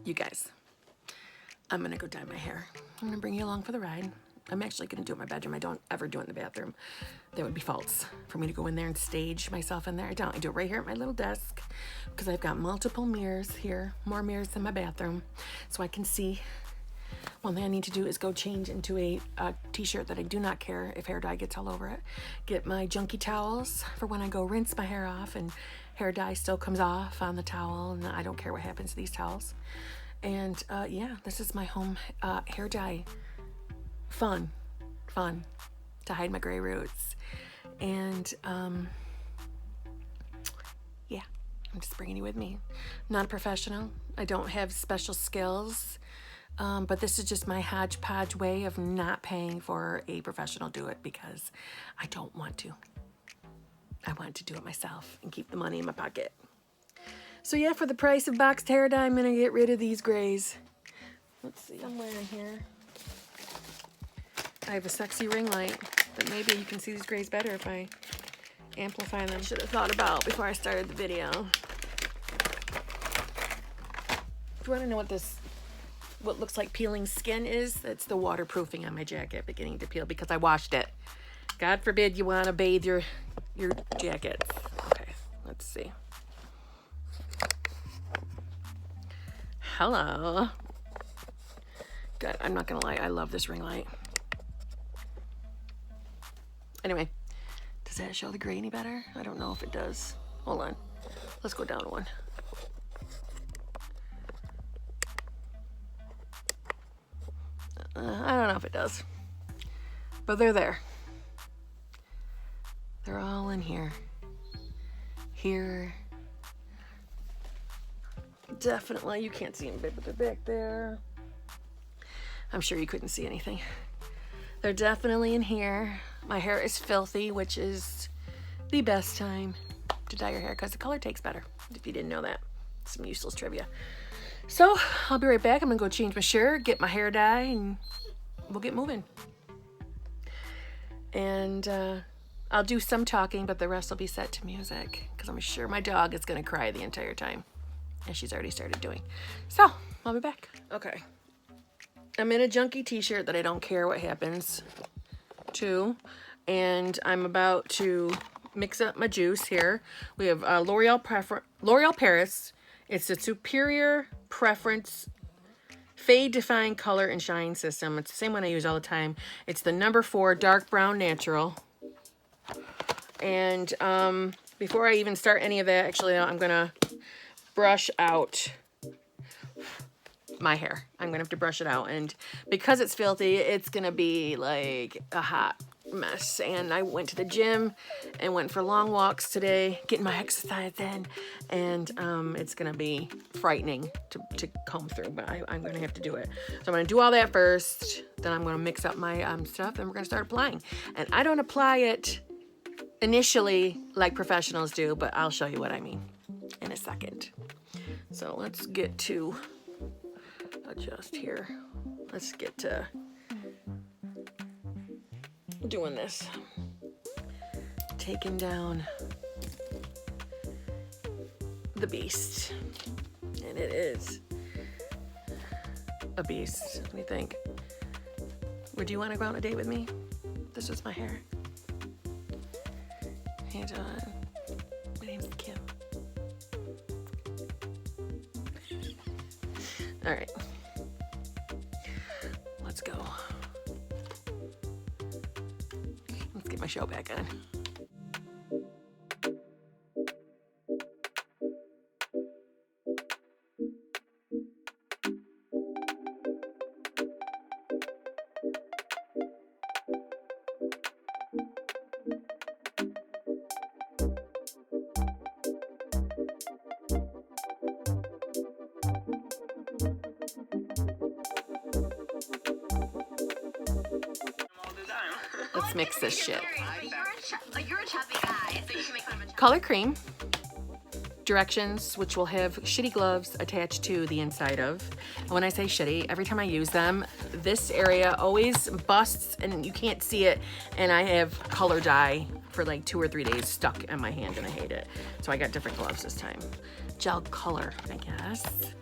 You guys, I'm gonna go dye my hair. I'm gonna bring you along for the ride. I'm actually gonna do it in my bedroom. I don't ever do it in the bathroom. That would be false for me to go in there and stage myself in there. I don't. I do it right here at my little desk because I've got multiple mirrors here, more mirrors than my bathroom, so I can see. One thing I need to do is go change into a t-shirt that I do not care if hair dye gets all over it. Get my junky towels for when I go rinse my hair off and hair dye still comes off on the towel, and I don't care what happens to these towels. And yeah, this is my home hair dye fun to hide my gray roots. And yeah, I'm just bringing you with me. Not a professional. I don't have special skills. But this is just my hodgepodge way of not paying for a professional do it because I don't want to. I want to do it myself and keep the money in my pocket. So yeah, for the price of boxed hair dye, I'm gonna get rid of these grays. Let's see, somewhere in here. I have a sexy ring light, but maybe you can see these grays better if I amplify them. Should have thought about before I started the video. Do you wanna know what looks like peeling skin is? That's the waterproofing on my jacket beginning to peel because I washed it. God forbid you want to bathe your jackets. Okay, let's see. Hello. Good, I'm not gonna lie, I love this ring light. Anyway, does that show the gray any better? I don't know if it does. Hold on, let's go down one. I don't know if it does, but they're there. They're all in here. Here. Definitely, you can't see them, but they're back there. I'm sure you couldn't see anything. They're definitely in here. My hair is filthy, which is the best time to dye your hair because the color takes better, if you didn't know that. Some useless trivia. So I'll be right back. I'm gonna go change my shirt, get my hair dye, and we'll get moving. And I'll do some talking, but the rest will be set to music because I'm sure my dog is gonna cry the entire time, as she's already started doing. So I'll be back. Okay, I'm in a junky t-shirt that I don't care what happens to, and I'm about to mix up my juice here. We have L'Oreal Paris. It's a superior preference fade define color and shine system. It's the same one I use all the time. It's the number 4 dark brown natural. And before I even start any of that, actually I'm gonna brush out my hair. I'm gonna have to brush it out, and because it's filthy, it's gonna be like a hot mess. And I went to the gym and went for long walks today, getting my exercise in, and it's gonna be frightening to comb through, but I'm gonna have to do it. So I'm gonna do all that first, then I'm gonna mix up my stuff, and we're gonna start applying. And I don't apply it initially like professionals do, but I'll show you what I mean in a second. So let's get to adjust here. Let's get to doing this. Taking down the beast. And it is a beast. What do you think? Would you want to go on a date with me? This was my hair. And my name's Kim. All right. Let's go. Let's get my show back on. Let's mix this shit. You're a chubby guy, so you can make fun of a Color cream. Directions, which will have shitty gloves attached to the inside of. And when I say shitty, every time I use them, this area always busts and you can't see it. And I have color dye for like 2 or 3 days stuck in my hand and I hate it. So I got different gloves this time. Gel color, I guess.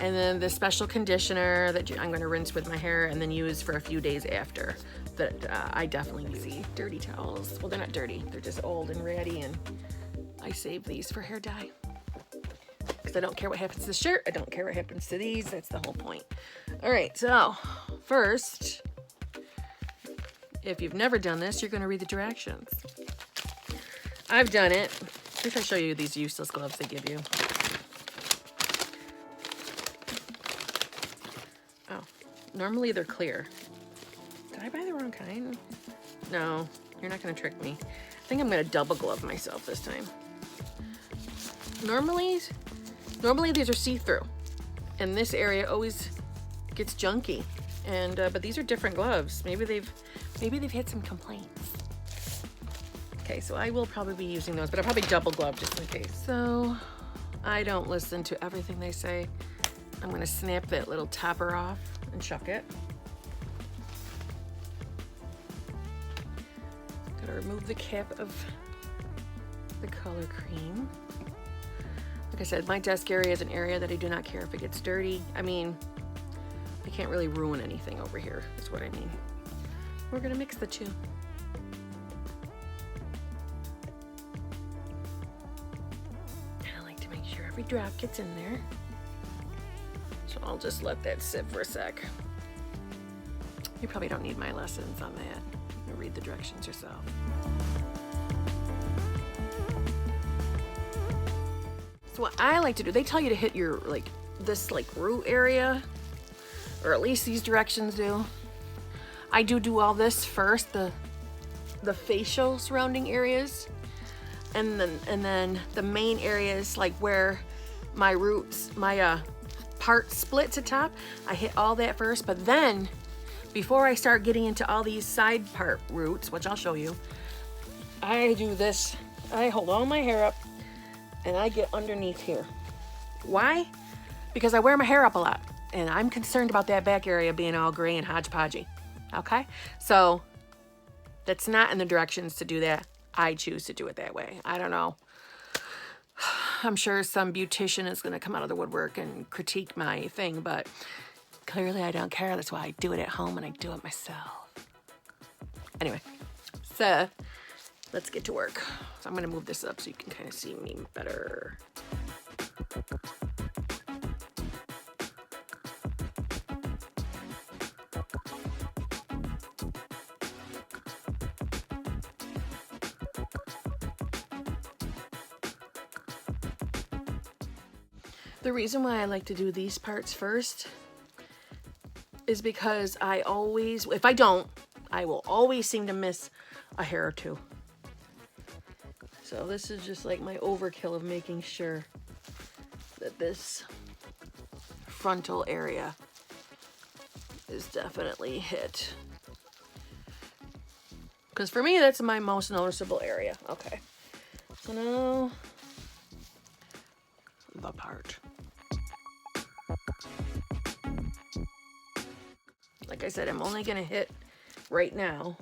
And then the special conditioner that I'm going to rinse with my hair and then use for a few days after. That I definitely see dirty towels. Well, they're not dirty. They're just old and ratty, and I save these for hair dye. Because I don't care what happens to the shirt. I don't care what happens to these. That's the whole point. All right, so first, if you've never done this, you're going to read the directions. I've done it. If I show you these useless gloves they give you. Oh, normally they're clear. Did I buy the wrong kind? No, you're not gonna trick me. I think I'm gonna double glove myself this time. Normally these are see-through, and this area always gets junky. And but these are different gloves. Maybe they've had some complaints. Okay, so I will probably be using those, but I'll probably double glove just in case. So I don't listen to everything they say. I'm gonna snap that little topper off and chuck it. Gotta remove the cap of the color cream. Like I said, my desk area is an area that I do not care if it gets dirty. I mean, I can't really ruin anything over here, is what I mean. We're gonna mix the two. I like to make sure every drop gets in there. So I'll just let that sit for a sec. You probably don't need my lessons on that. You can read the directions yourself. So what I like to do, they tell you to hit your, this root area, or at least these directions do. I do all this first, the facial surrounding areas, and then the main areas, like where my roots, my part splits at top, I hit all that first. But then before I start getting into all these side part roots, which I'll show you, I do this. I hold all my hair up and I get underneath here. Why? Because I wear my hair up a lot and I'm concerned about that back area being all gray and hodgepodgey. Okay, so that's not in the directions to do that. I choose to do it that way. I don't know. I'm sure some beautician is going to come out of the woodwork and critique my thing, but clearly I don't care. That's why I do it at home and I do it myself. Anyway, so let's get to work. So I'm going to move this up so you can kind of see me better. The reason why I like to do these parts first is because I always, if I don't, I will always seem to miss a hair or two. So this is just like my overkill of making sure that this frontal area is definitely hit. Because for me, that's my most noticeable area. Okay, so now the part. Like I said, I'm only gonna hit right now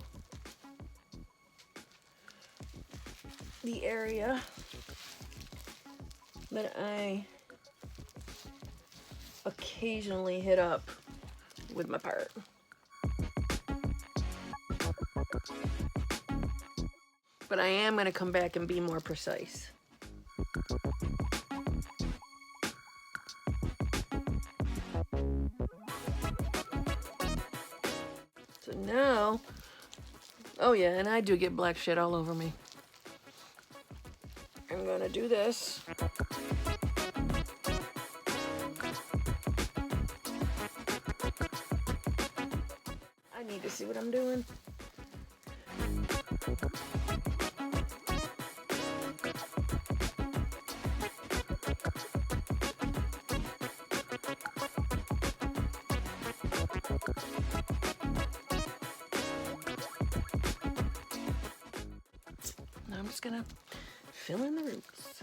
the area that I occasionally hit up with my part. But I am gonna come back and be more precise. So now, oh yeah, and I do get black shit all over me. I'm gonna do this. I need to see what I'm doing. Now I'm just gonna fill in the roots.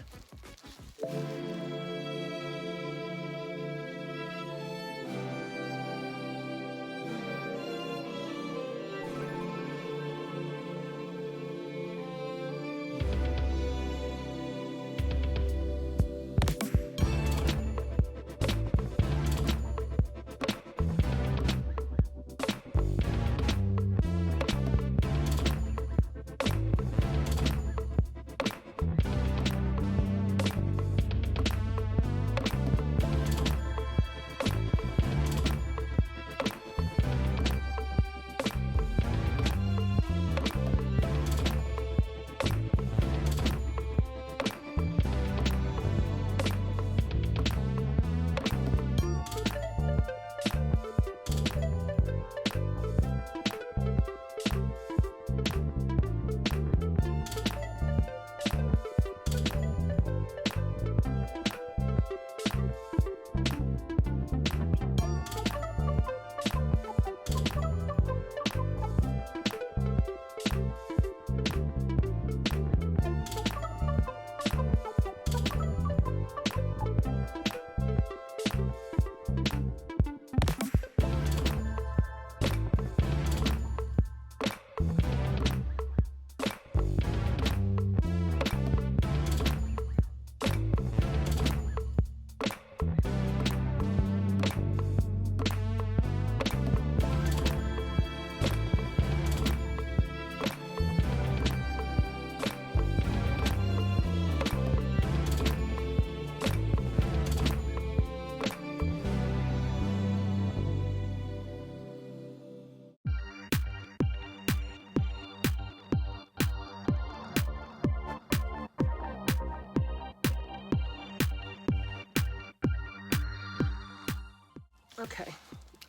Okay,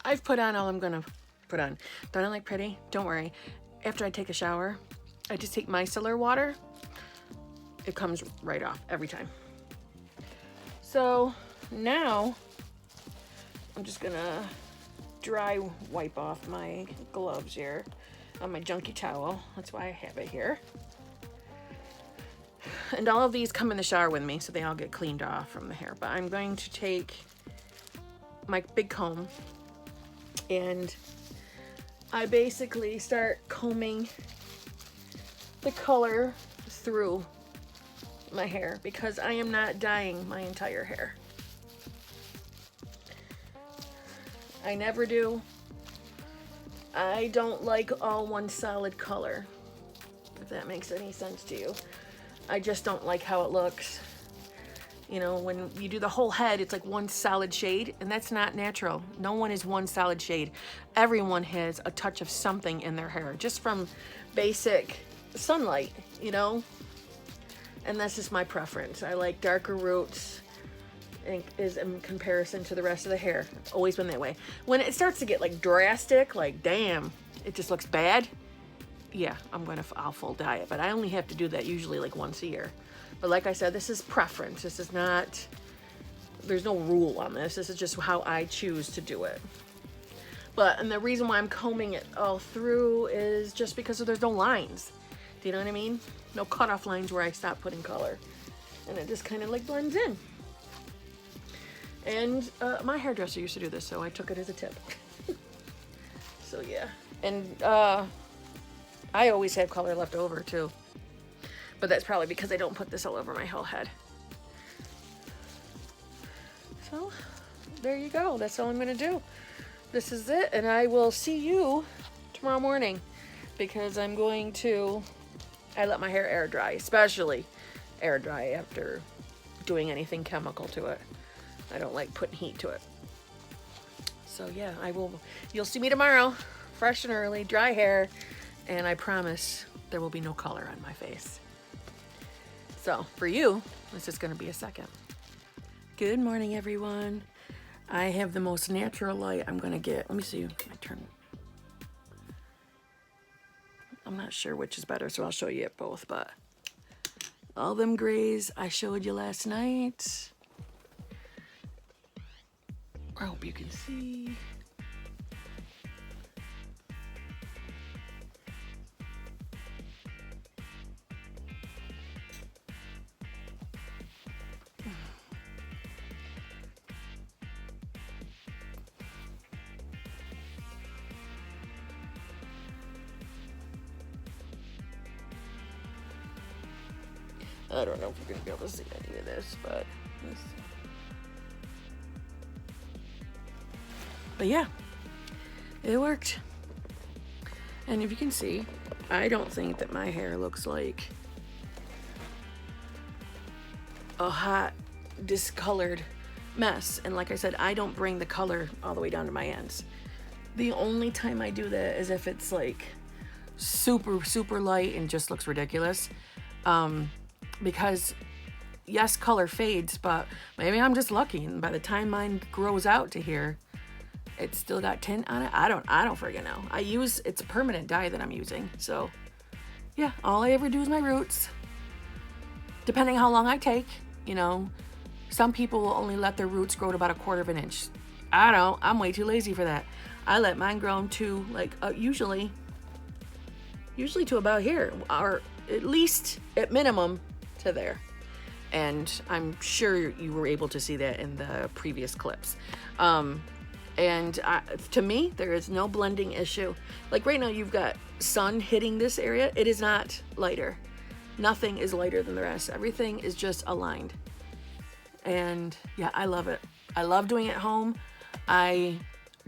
I've put on all I'm gonna put on. Don't I look pretty? Don't worry. After I take a shower, I just take micellar water. It comes right off every time. So now I'm just gonna dry wipe off my gloves here on my junky towel. That's why I have it here. And all of these come in the shower with me, so they all get cleaned off from the hair. But I'm going to take my big comb and I basically start combing the color through my hair because I am not dyeing my entire hair. I never do. I don't like all one solid color, if that makes any sense to you. I just don't like how it looks. You know, when you do the whole head, it's like one solid shade, and that's not natural. No one is one solid shade. Everyone has a touch of something in their hair, just from basic sunlight, you know? And that's just my preference. I like darker roots in comparison to the rest of the hair. It's always been that way. When it starts to get like drastic, like damn, it just looks bad, yeah, I'll full dye it. But I only have to do that usually like once a year. But like I said, this is preference. This is not, there's no rule on this. This is just how I choose to do it. And the reason why I'm combing it all through is just because there's no lines. Do you know what I mean? No cutoff lines where I stop putting color. And it just kind of like blends in. And my hairdresser used to do this, so I took it as a tip. So yeah. And I always have color left over too. But that's probably because I don't put this all over my whole head. So there you go. That's all I'm gonna do. This is it, and I will see you tomorrow morning because I'm going to, I let my hair air dry, especially air dry after doing anything chemical to it. I don't like putting heat to it. So yeah, you'll see me tomorrow, fresh and early, dry hair, and I promise there will be no color on my face. So for you, this is gonna be a second. Good morning, everyone. I have the most natural light I'm gonna get. Let me see, my turn. I'm not sure which is better, so I'll show you it both, but all them grays I showed you last night. I hope you can see. I don't know if you're gonna be able to see any of this, but let's see. But yeah, it worked. And if you can see, I don't think that my hair looks like a hot, discolored mess. And like I said, I don't bring the color all the way down to my ends. The only time I do that is if it's like super, super light and just looks ridiculous. Because yes, color fades, but maybe I'm just lucky. And by the time mine grows out to here, it's still got tint on it. I don't freaking know. It's a permanent dye that I'm using. So yeah, all I ever do is my roots. Depending how long I take, you know, some people will only let their roots grow to about 1/4 of an inch. I don't, I'm way too lazy for that. I let mine grow to like, usually to about here, or at least at minimum to there. And I'm sure you were able to see that in the previous clips. To me, there is no blending issue. Like right now, you've got sun hitting this area. It is not lighter. Nothing is lighter than the rest. Everything is just aligned. And yeah, I love it. I love doing it at home. I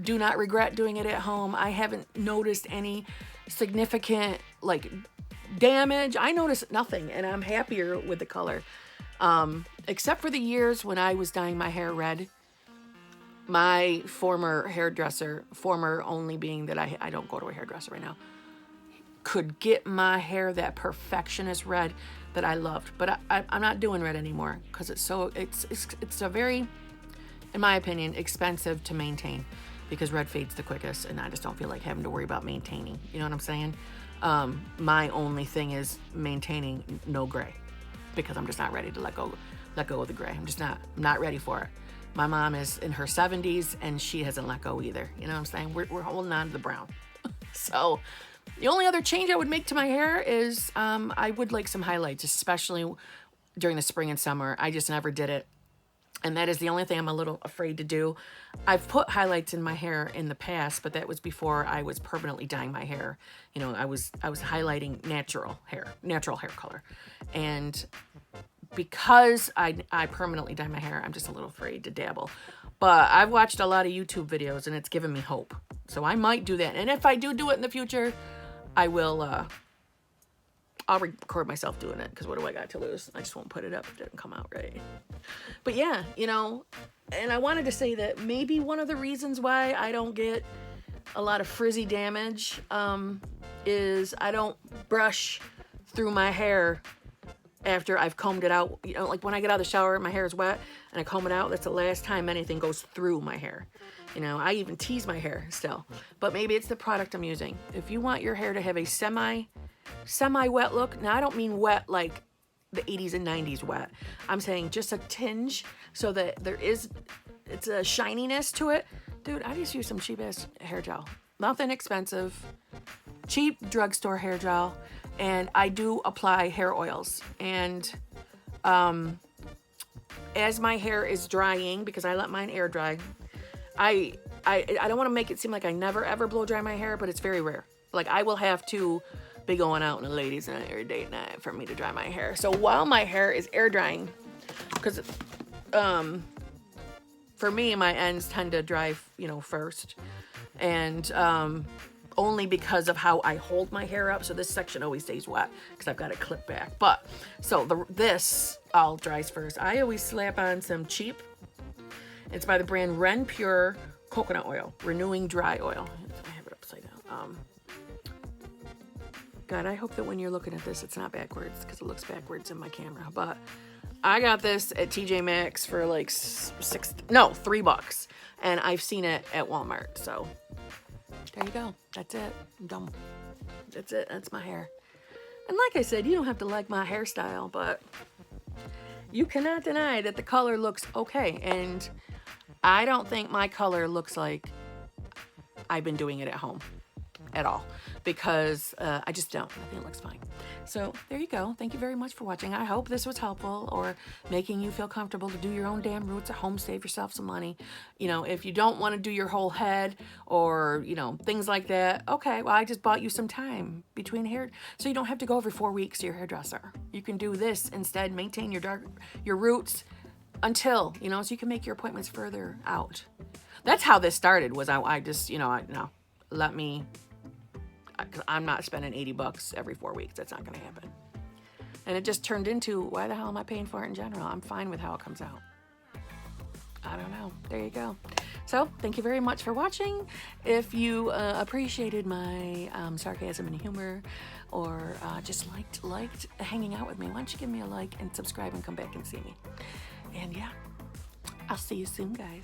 do not regret doing it at home. I haven't noticed any significant like damage. I noticed nothing, and I'm happier with the color. Except for the years when I was dyeing my hair red. My former hairdresser, former only being that I don't go to a hairdresser right now, could get my hair that perfectionist red that I loved. But I'm not doing red anymore because it's a very in my opinion, expensive to maintain because red fades the quickest, and I just don't feel like having to worry about maintaining. You know what I'm saying? My only thing is maintaining no gray because I'm just not ready to let go of the gray. I'm just not ready for it. My mom is in her 70s and she hasn't let go either. You know what I'm saying? We're holding on to the brown. So the only other change I would make to my hair is I would like some highlights, especially during the spring and summer. I just never did it. And that is the only thing I'm a little afraid to do. I've put highlights in my hair in the past, but that was before I was permanently dyeing my hair. You know, I was highlighting natural hair color. And because I permanently dye my hair, I'm just a little afraid to dabble. But I've watched a lot of YouTube videos and it's given me hope. So I might do that. And if I do it in the future, I will I'll record myself doing it because what do I got to lose? I just won't put it up if it doesn't come out right. But yeah, you know, and I wanted to say that maybe one of the reasons why I don't get a lot of frizzy damage is I don't brush through my hair after I've combed it out. You know, like when I get out of the shower, my hair is wet and I comb it out. That's the last time anything goes through my hair. You know, I even tease my hair still. But maybe it's the product I'm using. If you want your hair to have a semi-wet look, now I don't mean wet like the 80s and 90s wet. I'm saying just a tinge so that it's a shininess to it. Dude, I just use some cheap ass hair gel. Nothing expensive. Cheap drugstore hair gel. And I do apply hair oils. And as my hair is drying, because I let mine air dry, I don't want to make it seem like I never ever blow dry my hair, but it's very rare. Like I will have to be going out on a ladies' night or date night for me to dry my hair. So while my hair is air drying, because for me my ends tend to dry, you know, first, and only because of how I hold my hair up. So this section always stays wet because I've got it clipped back. But so this all dries first. I always slap on some cheap. It's by the brand Ren Pure Coconut Oil, Renewing Dry Oil. I have it upside down. God, I hope that when you're looking at this, it's not backwards because it looks backwards in my camera. But I got this at TJ Maxx for like $3, and I've seen it at Walmart. So there you go. That's it. I'm done. That's it. That's my hair. And like I said, you don't have to like my hairstyle, but you cannot deny that the color looks okay. And I don't think my color looks like I've been doing it at home at all, because I just don't. I think it looks fine. So there you go. Thank you very much for watching. I hope this was helpful or making you feel comfortable to do your own damn roots at home, save yourself some money. You know, if you don't want to do your whole head or, you know, things like that, okay, well, I just bought you some time between hair, so you don't have to go every 4 weeks to your hairdresser. You can do this instead, maintain your roots until, you know, so you can make your appointments further out. That's how this started, was I just, you know, I'm not spending $80 every 4 weeks. That's not going to happen. And it just turned into, why the hell am I paying for it in general? I'm fine with how it comes out. I don't know. There you go. So thank you very much for watching. If you appreciated my sarcasm and humor, or just liked hanging out with me, why don't you give me a like and subscribe and come back and see me. And yeah, I'll see you soon, guys.